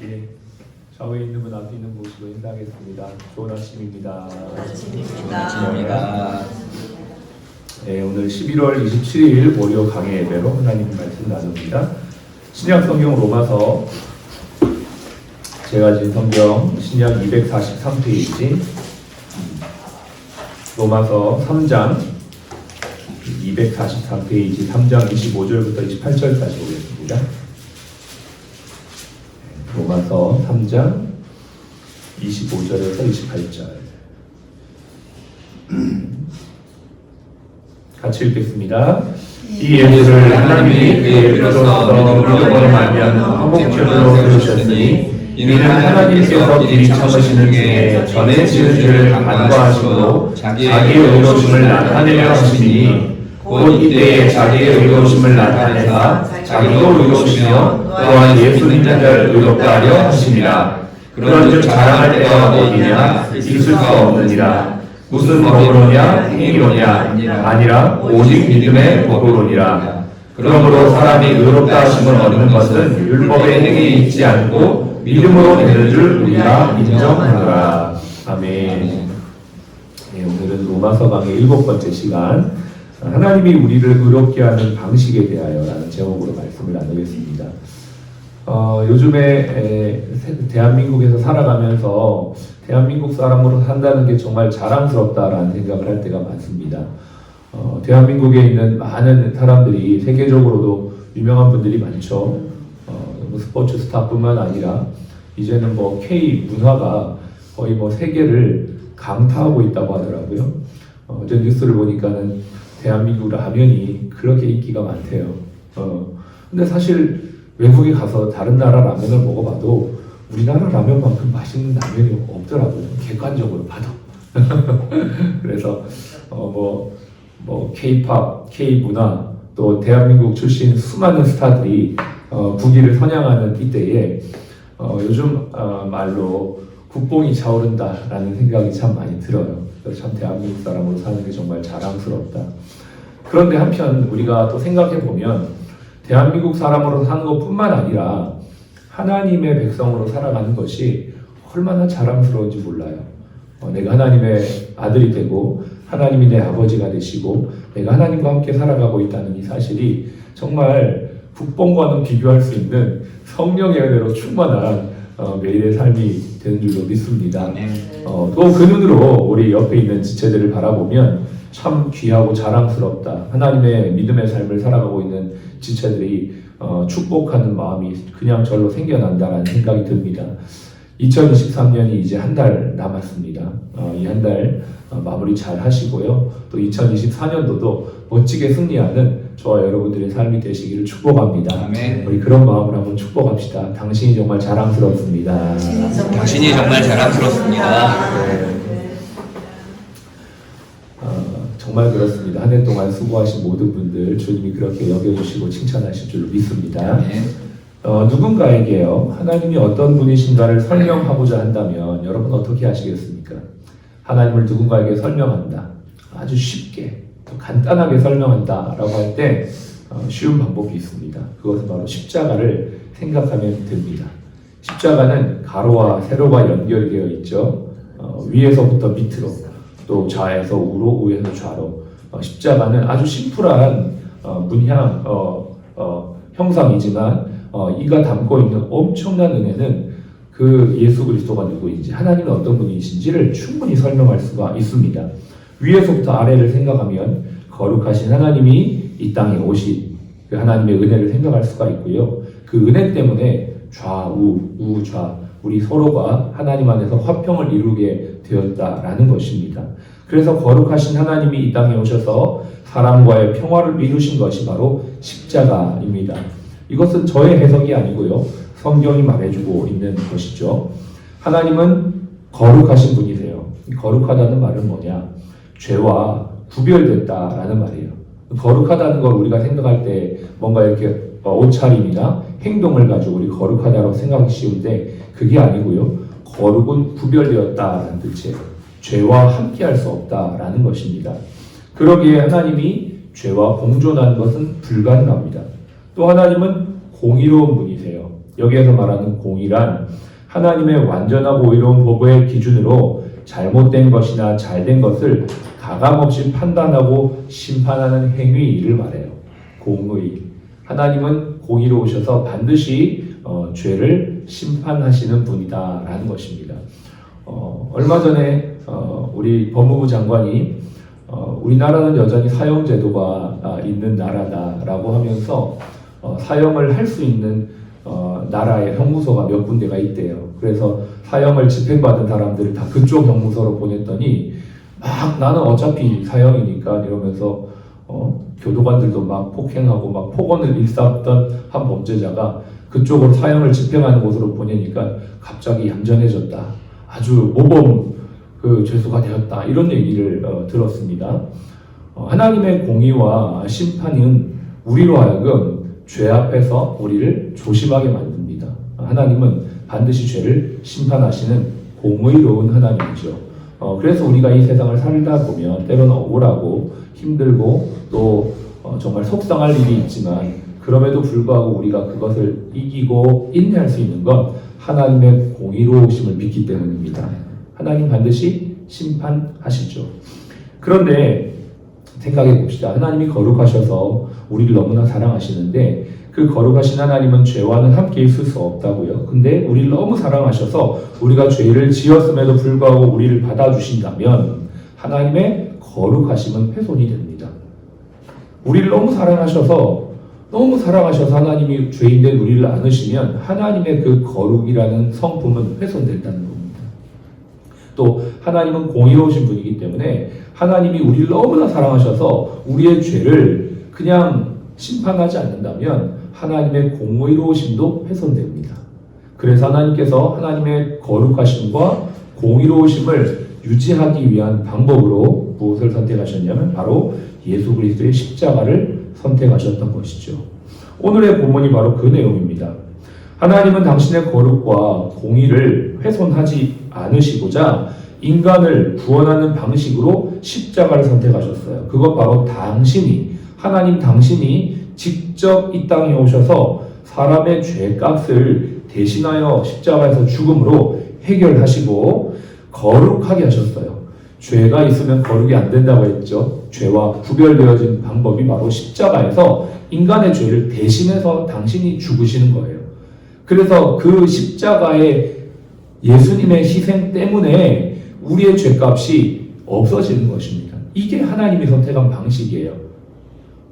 예, 좌우에 있는 분 앞에 있는 모시고 인사하겠습니다. 좋은 아침입니다. 아침입니다. 네, 오늘 11월 27일 월요 강해 예배로 하나님 말씀 나눕니다. 신약 성경 로마서, 제가 진 성경 신약 243페이지, 로마서 3장 243페이지 3장 25절부터 28절까지 보겠습니다. 로마서 3장 25절에서 28절 같이 읽겠습니다. 이 예수를 하나님이 그의 피로써 믿음으로 말미암는 화목제물로 세우셨으니 이는 하나님께서 미리 참으시는 중에 전에 지은 죄를 간과하심으로 자기의 의로우심을 나타내려 하시니 곧 이때에 자기의 의로우심을 나타내사 자기도 의로우시며 또한 예수 믿는 자를 의롭다 하려 하심이라. 그런즉 자랑할 때가 어디냐? 있을 수 없느니라. 무슨 법으로냐? 행위로냐? 아니라 오직 믿음의 법으로니라. 그러므로 사람이 의롭다 하심을 얻는 것은 율법의 행위에 있지 않고 믿음으로 되는 줄 우리가 인정하노라. 아멘. 네, 오늘은 로마서 강의 7번째 시간, 하나님이 우리를 의롭게 하는 방식에 대하여 라는 제목으로 말씀을 나누겠습니다. 요즘에 대한민국에서 살아가면서 대한민국 사람으로 산다는 게 정말 자랑스럽다라는 생각을 할 때가 많습니다. 대한민국에 있는 많은 사람들이, 세계적으로도 유명한 분들이 많죠. 스포츠 스타뿐만 아니라 이제는 K 문화가 거의 세계를 강타하고 있다고 하더라고요. 어제 뉴스를 보니까는 대한민국 라면이 그렇게 인기가 많대요. 근데 사실 외국에 가서 다른 나라 라면을 먹어봐도 우리나라 라면만큼 맛있는 라면이 없더라고요. 객관적으로 봐도. 그래서 K-팝, K-문화, 또 대한민국 출신 수많은 스타들이 국위를 선양하는 이때에 요즘 말로 국뽕이 차오른다라는 생각이 참 많이 들어요. 그래서 참 대한민국 사람으로 사는 게 정말 자랑스럽다. 그런데 한편 우리가 또 생각해 보면 대한민국 사람으로 사는 것뿐만 아니라 하나님의 백성으로 살아가는 것이 얼마나 자랑스러운지 몰라요. 내가 하나님의 아들이 되고 하나님이 내 아버지가 되시고 내가 하나님과 함께 살아가고 있다는 이 사실이 정말 국뽕과는 비교할 수 있는 성령의 은혜로 충만한 매일의 삶이 되는 줄로 믿습니다. 또 그 눈으로 우리 옆에 있는 지체들을 바라보면 참 귀하고 자랑스럽다. 하나님의 믿음의 삶을 살아가고 있는 지체들이 축복하는 마음이 그냥 절로 생겨난다라는 생각이 듭니다. 2023년이 이제 한 달 남았습니다. 이 한 달 마무리 잘 하시고요. 또 2024년도도 멋지게 승리하는 저와 여러분들의 삶이 되시기를 축복합니다. 아멘. 우리 그런 마음으로 한번 축복합시다. 당신이 정말 자랑스럽습니다. 당신이 정말 자랑스럽습니다. 네. 정말 그렇습니다. 한 해 동안 수고하신 모든 분들 주님이 그렇게 여겨주시고 칭찬하실 줄로 믿습니다. 누군가에게요, 하나님이 어떤 분이신가를 설명하고자 한다면 여러분 어떻게 하시겠습니까? 하나님을 누군가에게 설명한다, 아주 쉽게 또 간단하게 설명한다 라고 할 때 쉬운 방법이 있습니다. 그것은 바로 십자가를 생각하면 됩니다. 십자가는 가로와 세로가 연결되어 있죠. 위에서부터 밑으로, 또 좌에서 우로, 우에서 좌로. 십자가는 아주 심플한 문양 형상이지만 이가 담고 있는 엄청난 은혜는 그 예수 그리스도가 누구인지, 하나님은 어떤 분이신지를 충분히 설명할 수가 있습니다. 위에서부터 아래를 생각하면 거룩하신 하나님이 이 땅에 오신 그 하나님의 은혜를 생각할 수가 있고요. 그 은혜 때문에 좌우, 우좌, 우리 서로가 하나님 안에서 화평을 이루게 되었다라는 것입니다. 그래서 거룩하신 하나님이 이 땅에 오셔서 사람과의 평화를 이루신 것이 바로 십자가입니다. 이것은 저의 해석이 아니고요. 성경이 말해주고 있는 것이죠. 하나님은 거룩하신 분이세요. 거룩하다는 말은 뭐냐? 죄와 구별됐다라는 말이에요. 거룩하다는 걸 우리가 생각할 때 뭔가 이렇게 옷차림이나 행동을 가지고 우리 거룩하다고 생각하기 쉬운데 그게 아니고요. 거룩은 구별되었다라는 뜻이에요. 죄와 함께할 수 없다라는 것입니다. 그러기에 하나님이 죄와 공존하는 것은 불가능합니다. 또 하나님은 공의로운 분이세요. 여기에서 말하는 공의란 하나님의 완전하고 의로운 법의 기준으로 잘못된 것이나 잘된 것을 가감없이 판단하고 심판하는 행위를 말해요. 공의. 하나님은 공의로우셔서 반드시 죄를 심판하시는 분이다라는 것입니다. 얼마 전에 우리 법무부 장관이 우리나라는 여전히 사형제도가 있는 나라다라고 하면서 사형을 할 수 있는 나라의 형무소가 몇 군데가 있대요. 그래서 사형을 집행받은 사람들을 다 그쪽 형무소로 보냈더니 막 나는 어차피 사형이니까 이러면서 교도관들도 막 폭행하고 막 폭언을 일삼던 한 범죄자가 그쪽으로 사형을 집행하는 곳으로 보내니까 갑자기 얌전해졌다. 아주 모범 죄수가 되었다. 이런 얘기를 들었습니다. 하나님의 공의와 심판은 우리로 하여금 죄 앞에서 우리를 조심하게 만듭니다. 하나님은 반드시 죄를 심판하시는 공의로운 하나님이죠. 그래서 우리가 이 세상을 살다 보면 때로는 억울하고 힘들고 또 정말 속상할 일이 있지만 그럼에도 불구하고 우리가 그것을 이기고 인내할 수 있는 건 하나님의 공의로우심을 믿기 때문입니다. 하나님 반드시 심판하시죠. 그런데 생각해 봅시다. 하나님이 거룩하셔서 우리를 너무나 사랑하시는데 그 거룩하신 하나님은 죄와는 함께 있을 수 없다고요. 근데 우리를 너무 사랑하셔서 우리가 죄를 지었음에도 불구하고 우리를 받아주신다면 하나님의 거룩하심은 훼손이 됩니다. 우리를 너무 사랑하셔서 하나님이 죄인된 우리를 안으시면 하나님의 그 거룩이라는 성품은 훼손된다는 겁니다. 또 하나님은 공의로우신 분이기 때문에 하나님이 우리를 너무나 사랑하셔서 우리의 죄를 그냥 심판하지 않는다면 하나님의 공의로우심도 훼손됩니다. 그래서 하나님께서 하나님의 거룩하심과 공의로우심을 유지하기 위한 방법으로 무엇을 선택하셨냐면 바로 예수 그리스도의 십자가를 선택하셨던 것이죠. 오늘의 본문이 바로 그 내용입니다. 하나님은 당신의 거룩과 공의를 훼손하지 않으시고자 인간을 구원하는 방식으로 십자가를 선택하셨어요. 그것 바로 하나님 당신이 직접 이 땅에 오셔서 사람의 죄값을 대신하여 십자가에서 죽음으로 해결하시고 거룩하게 하셨어요. 죄가 있으면 거룩이 안 된다고 했죠. 죄와 구별되어진 방법이 바로 십자가에서 인간의 죄를 대신해서 당신이 죽으시는 거예요. 그래서 그 십자가의 예수님의 희생 때문에 우리의 죄값이 없어지는 것입니다. 이게 하나님이 선택한 방식이에요.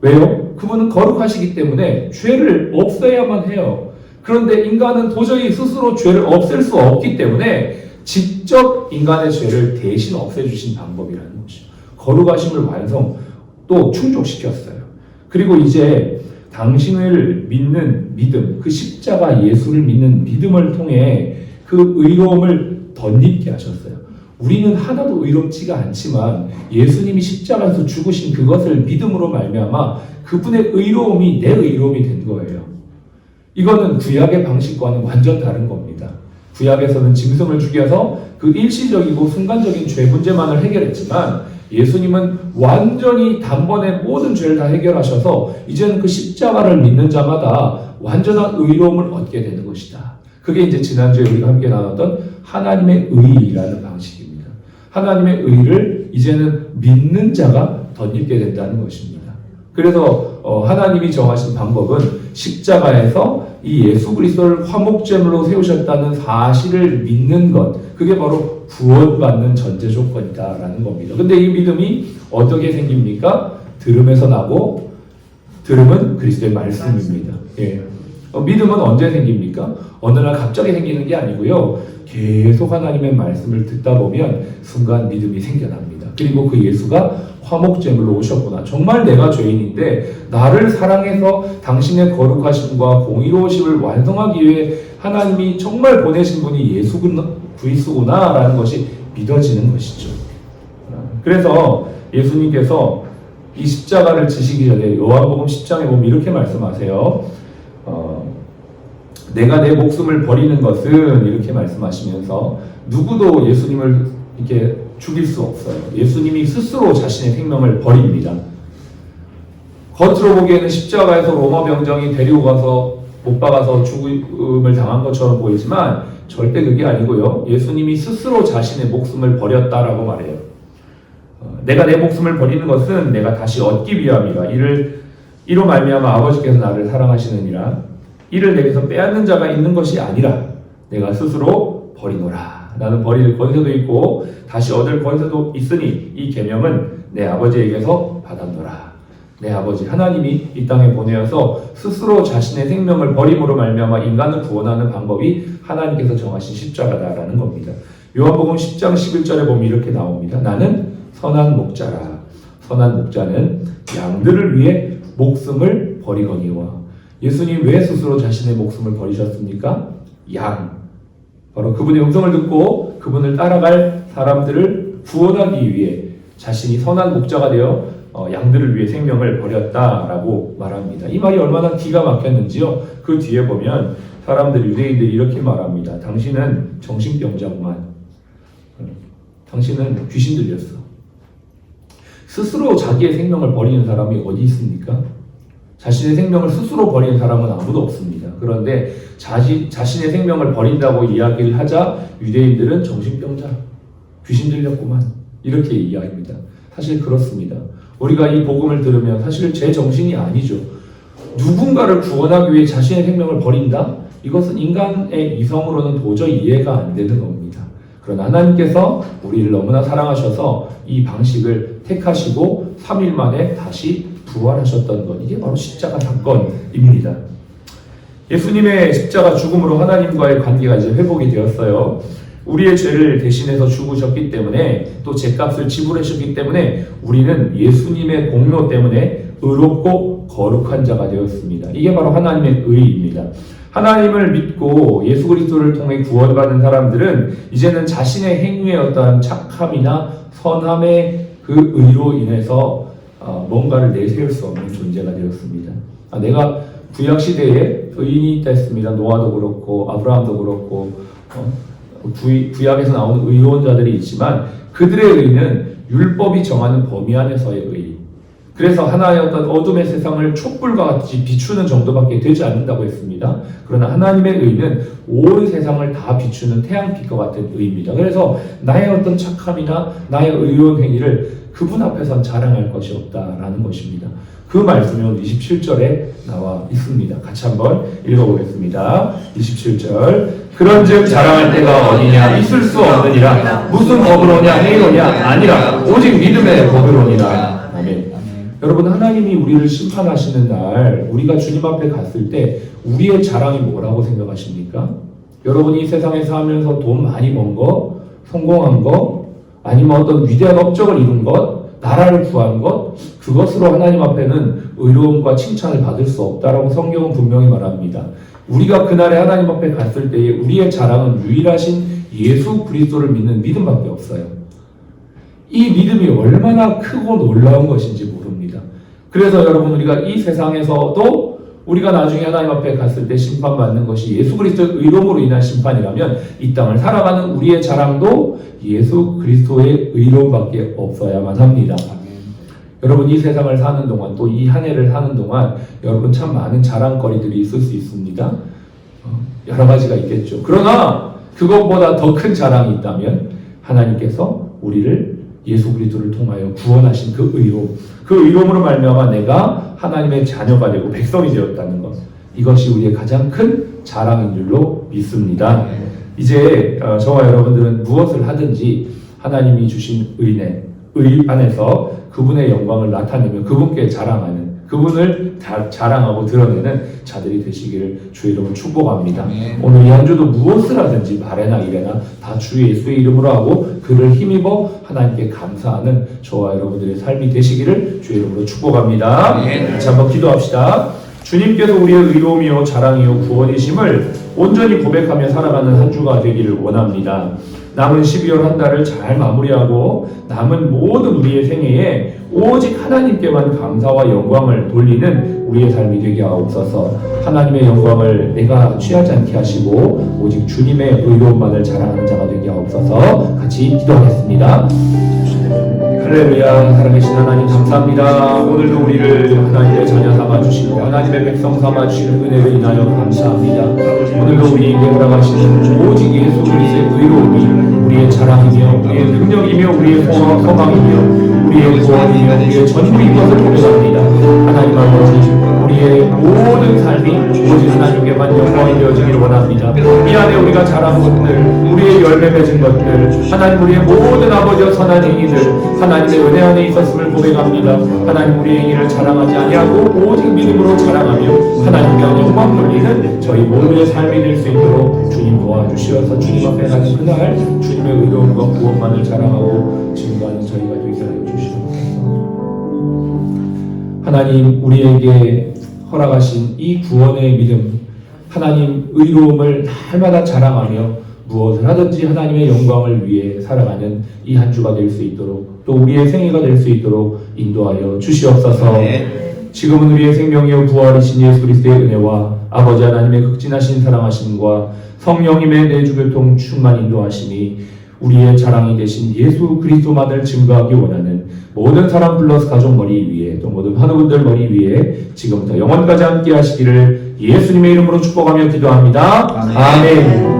왜요? 그분은 거룩하시기 때문에 죄를 없애야만 해요. 그런데 인간은 도저히 스스로 죄를 없앨 수 없기 때문에 직접 인간의 죄를 대신 없애주신 방법이라는 것이죠. 거룩하심을 또 충족시켰어요. 그리고 이제 당신을 믿는 믿음, 그 십자가 예수를 믿는 믿음을 통해 그 의로움을 덧입게 하셨어요. 우리는 하나도 의롭지가 않지만 예수님이 십자가에서 죽으신 그것을 믿음으로 말미암아 그분의 의로움이 내 의로움이 된 거예요. 이거는 구약의 방식과는 완전 다른 겁니다. 구약에서는 짐승을 죽여서 그 일시적이고 순간적인 죄 문제만을 해결했지만 예수님은 완전히 단번에 모든 죄를 다 해결하셔서 이제는 그 십자가를 믿는 자마다 완전한 의로움을 얻게 되는 것이다. 그게 이제 지난주에 우리가 함께 나눴던 하나님의 의라는 방식입니다. 하나님의 의를 이제는 믿는 자가 덧입게 된다는 것입니다. 그래서 하나님이 정하신 방법은 십자가에서 이 예수 그리스도를 화목제물로 세우셨다는 사실을 믿는 것, 그게 바로 구원받는 전제 조건이다라는 겁니다. 근데 이 믿음이 어떻게 생깁니까? 들음에서 나고, 들음은 그리스도의 말씀입니다. 예. 믿음은 언제 생깁니까? 어느 날 갑자기 생기는 게 아니고요. 계속 하나님의 말씀을 듣다 보면 순간 믿음이 생겨납니다. 그리고 그 예수가 화목제물로 오셨구나. 정말 내가 죄인인데 나를 사랑해서 당신의 거룩하심과 공의로우심을 완성하기 위해 하나님이 정말 보내신 분이 예수 그리스도구나라는 것이 믿어지는 것이죠. 그래서 예수님께서 이 십자가를 지시기 전에 요한복음 10장에 보면 이렇게 말씀하세요. 내가 내 목숨을 버리는 것은 이렇게 말씀하시면서 누구도 예수님을 이렇게 죽일 수 없어요. 예수님이 스스로 자신의 생명을 버립니다. 겉으로 보기에는 십자가에서 로마 병정이 데리고 가서 못 박아서 죽음을 당한 것처럼 보이지만 절대 그게 아니고요. 예수님이 스스로 자신의 목숨을 버렸다라고 말해요. 내가 내 목숨을 버리는 것은 내가 다시 얻기 위함이라. 이로 말미암아 아버지께서 나를 사랑하시느니라. 이를 내게서 빼앗는 자가 있는 것이 아니라 내가 스스로 버리노라. 나는 버릴 권세도 있고 다시 얻을 권세도 있으니 이 계명은 내 아버지에게서 받았노라. 내 아버지 하나님이 이 땅에 보내어서 스스로 자신의 생명을 버림으로 말미암아 인간을 구원하는 방법이 하나님께서 정하신 십자가다라는 겁니다. 요한복음 10장 11절에 보면 이렇게 나옵니다. 나는 선한 목자라. 선한 목자는 양들을 위해 목숨을 버리거니와. 예수님 왜 스스로 자신의 목숨을 버리셨습니까? 양. 바로 그분의 음성을 듣고 그분을 따라갈 사람들을 구원하기 위해 자신이 선한 목자가 되어 양들을 위해 생명을 버렸다라고 말합니다. 이 말이 얼마나 기가 막혔는지요. 그 뒤에 보면 유대인들이 이렇게 말합니다. 당신은 정신병자구만. 당신은 귀신 들렸어. 스스로 자기의 생명을 버리는 사람이 어디 있습니까? 자신의 생명을 스스로 버리는 사람은 아무도 없습니다. 그런데 자신의 생명을 버린다고 이야기를 하자 유대인들은 정신병자, 귀신 들렸구만 이렇게 이야기합니다. 사실 그렇습니다. 우리가 이 복음을 들으면 사실 제 정신이 아니죠. 누군가를 구원하기 위해 자신의 생명을 버린다? 이것은 인간의 이성으로는 도저히 이해가 안 되는 겁니다. 그러나 하나님께서 우리를 너무나 사랑하셔서 이 방식을 택하시고 3일 만에 다시 부활하셨던 것, 이게 바로 십자가 사건입니다. 예수님의 십자가 죽음으로 하나님과의 관계가 이제 회복이 되었어요. 우리의 죄를 대신해서 죽으셨기 때문에 또 죄값을 지불하셨기 때문에 우리는 예수님의 공로 때문에 의롭고 거룩한 자가 되었습니다. 이게 바로 하나님의 의입니다. 하나님을 믿고 예수 그리스도를 통해 구원받은 사람들은 이제는 자신의 행위의 어떠한 착함이나 선함의 그 의로 인해서 뭔가를 내세울 수 없는 존재가 되었습니다. 내가 구약시대에 의인이 있다 했습니다. 노아도 그렇고 아브라함도 그렇고 구약에서 나오는 의로운 자들이 있지만 그들의 의는 율법이 정하는 범위 안에서의 의. 그래서 하나의 어떤 어둠의 세상을 촛불과 같이 비추는 정도밖에 되지 않는다고 했습니다. 그러나 하나님의 의는 온 세상을 다 비추는 태양빛과 같은 의입니다. 그래서 나의 어떤 착함이나 나의 의로운 행위를 그분 앞에선 자랑할 것이 없다라는 것입니다. 그 말씀이 오늘 27절에 나와 있습니다. 같이 한번 읽어보겠습니다. 27절. 그런즉 자랑할 때가 어디냐? 있을 수 없느니라. 무슨 법으로냐? 행위로냐? 아니라 오직 믿음의 법으로니라. 아멘. 여러분, 하나님이 우리를 심판하시는 날 우리가 주님 앞에 갔을 때 우리의 자랑이 뭐라고 생각하십니까? 여러분이 이 세상에서 하면서 돈 많이 번 거, 성공한 거, 아니면 어떤 위대한 업적을 이룬 것, 나라를 구한 것, 그것으로 하나님 앞에는 의로움과 칭찬을 받을 수 없다라고 성경은 분명히 말합니다. 우리가 그날에 하나님 앞에 갔을 때에 우리의 자랑은 유일하신 예수 그리스도를 믿는 믿음밖에 없어요. 이 믿음이 얼마나 크고 놀라운 것인지 모릅니다. 그래서 여러분, 우리가 이 세상에서도 우리가 나중에 하나님 앞에 갔을 때 심판받는 것이 예수 그리스도의 의로움으로 인한 심판이라면 이 땅을 살아가는 우리의 자랑도 예수 그리스도의 의로움밖에 없어야만 합니다. 여러분, 이 세상을 사는 동안 또 이 한 해를 사는 동안 여러분 참 많은 자랑거리들이 있을 수 있습니다. 여러 가지가 있겠죠. 그러나 그것보다 더 큰 자랑이 있다면 하나님께서 우리를 예수 그리스도를 통하여 구원하신 그 의로움, 그 의로움으로 말미암아 내가 하나님의 자녀가 되고 백성이 되었다는 것, 이것이 우리의 가장 큰 자랑인 줄로 믿습니다. 이제 저와 여러분들은 무엇을 하든지 하나님이 주신 은혜, 의 안에서 그분의 영광을 나타내며 그분께 자랑하는, 그분을 자랑하고 드러내는 자들이 되시기를 주의 이름으로 축복합니다. 오늘 이 한 주도 무엇을 하든지 말에나 이래나 다 주 예수의 이름으로 하고 그를 힘입어 하나님께 감사하는 저와 여러분들의 삶이 되시기를 주의 이름으로 축복합니다. 같이 한번 기도합시다. 주님께서 우리의 의로움이요 자랑이요 구원이심을 온전히 고백하며 살아가는 한 주가 되기를 원합니다. 남은 12월 한 달을 잘 마무리하고 남은 모든 우리의 생애에 오직 하나님께만 감사와 영광을 돌리는 우리의 삶이 되게 하옵소서. 하나님의 영광을 내가 취하지 않게 하시고 오직 주님의 의로움만을 자랑하는 자가 되게 하옵소서. 같이 기도하겠습니다. 할렐루야. 살아계신 하나님 감사합니다. 오늘도 우리를 하나님의 자녀 삼아주시고 하나님의 백성 삼아주시는 은혜를 인하여 감사합니다. 오늘도 우리에게 허락하시는 오직 예수 그리스도의 의로움이 우리의 자랑이며 우리의 능력이며 우리의 소망이며 우리의 구원이며 우리의 전부인 것을 고백합니다. 하나님 아버지, 우리의 모든 삶이 오직 하나님께만 영광이 되어지기를 원합니다. 이 안에 우리가 자란 것들, 우리의 열매 맺은 것들, 하나님 우리의 모든 아버지와 선한 행위들, 하나님의 은혜 안에 있었음을 고백합니다. 하나님 우리의 행위를 자랑하지 아니하고 오직 믿음으로 자랑하며 하나님께 영광 돌리는 저희 모두의 삶이 될 수 있도록 주님 도와주시어서 주님 앞에 가는 그날 주님의 의로움과 구원만을 자랑하고 증거하는 저희가 되게 하여 주시옵소서. 하나님 우리에게 허락하신 이 구원의 믿음, 하나님 의로움을 날마다 자랑하며 무엇을 하든지 하나님의 영광을 위해 살아가는 이 한 주가 될 수 있도록 또 우리의 생애가 될 수 있도록 인도하여 주시옵소서. 지금은 우리의 생명이요 부활이신 예수 그리스도의 은혜와 아버지 하나님의 극진하신 사랑하심과 성령님의 내주교통 충만 인도하심이 우리의 자랑이 되신 예수 그리스도만을 증거하기 원하는 모든 사람 플러스 가족 머리 위에 또 모든 환우분들 머리 위에 지금부터 영원까지 함께 하시기를 예수님의 이름으로 축복하며 기도합니다. 아멘.